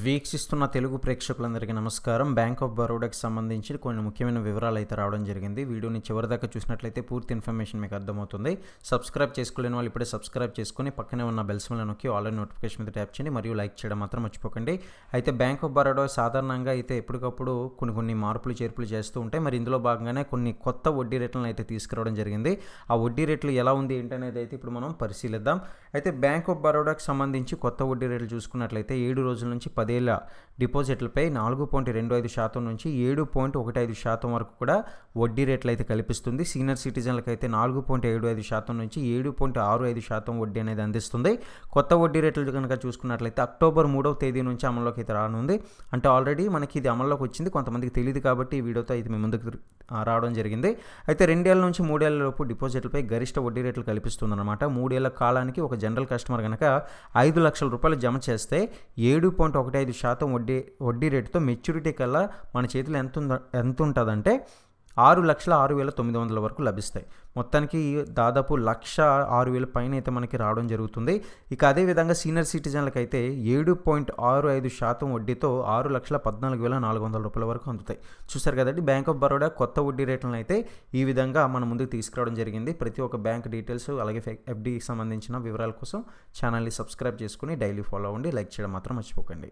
వీక్షిస్తున్న తెలుగు ప్రేక్షకులందరికీ నమస్కారం. బ్యాంక్ ఆఫ్ బరోడాకి సంబంధించి కొన్ని ముఖ్యమైన వివరాలు అయితే రావడం జరిగింది. వీడియోని చివరిదాకా చూసినట్లయితే పూర్తి ఇన్ఫర్మేషన్ మీకు అర్థమవుతుంది. సబ్స్క్రైబ్ చేసుకోలేని వాళ్ళు ఇప్పుడే సబ్స్క్రైబ్ చేసుకొని పక్కనే ఉన్న బెల్ సింబల్ నొక్కి ఆన్లైన్ నోటిఫికేషన్ మీద ట్యాప్ చేయండి మరియు లైక్ చేయడం మాత్రం మర్చిపోకండి. అయితే బ్యాంక్ ఆఫ్ బరోడా సాధారణంగా అయితే ఎప్పటికప్పుడు కొన్ని మార్పులు చేర్పులు చేస్తూ ఉంటాయి. మరి ఇందులో భాగంగానే కొన్ని కొత్త వడ్డీ రేట్లను అయితే తీసుకురావడం జరిగింది. ఆ వడ్డీ రేట్లు ఎలా ఉంది ఏంటనేది అయితే ఇప్పుడు మనం పరిశీలిద్దాం. అయితే బ్యాంక్ ఆఫ్ బరోడాకి సంబంధించి కొత్త వడ్డీ రేట్లు చూసుకున్నట్లయితే 7 రోజుల నుంచి 10 ఏళ్ల డిపాజిట్లపై 4.25% నుంచి 7.15% వరకు కూడా వడ్డీ రేట్లు అయితే కల్పిస్తుంది. సీనియర్ సిటిజన్లకు అయితే 4.75% నుంచి 7.65% వడ్డీ అనేది అందిస్తుంది. కొత్త వడ్డీ రేట్లు కనుక చూసుకున్నట్లయితే అక్టోబర్ 3వ తేదీ నుంచి అమల్లోకి అయితే రానుంది. అంటే ఆల్రెడీ మనకి ఇది అమల్లోకి వచ్చింది, కొంతమందికి తెలియదు కాబట్టి ఈ వీడియోతో అయితే మీ ముందుకు రావడం జరిగింది. అయితే 2 ఏళ్ల నుంచి 3 ఏళ్ల లోపు డిపాజిట్లపై గరిష్ట వడ్డీ రేట్లు కల్పిస్తుందన్నమాట. 3 ఏళ్ల కాలానికి ఒక జనరల్ కస్టమర్ కనుక 5 లక్షల రూపాయలు జమ చేస్తే 7.15% వడ్డీ రేటుతో మెచ్యూరిటీ కల్లా మన చేతిలో ఎంత ఉంటుందంటే 6,06,900 వరకు లభిస్తాయి. మొత్తానికి దాదాపు 1,06,000 పైన అయితే మనకి రావడం జరుగుతుంది. ఇక అదేవిధంగా సీనియర్ సిటిజన్లకు అయితే 7.65% వడ్డీతో 6,14,400 రూపాయల వరకు అందుతాయి. చూసారు కదండి, బ్యాంక్ ఆఫ్ బరోడా కొత్త వడ్డీ రేట్లను అయితే ఈ విధంగా మన ముందుకు తీసుకురావడం జరిగింది. ప్రతి ఒక్క బ్యాంక్ డీటెయిల్స్ అలాగే ఎఫ్డీకి సంబంధించిన వివరాల కోసం ఛానల్ని సబ్స్క్రైబ్ చేసుకుని డైలీ ఫాలో అవ్వండి. లైక్ చేయడం మాత్రం మర్చిపోకండి.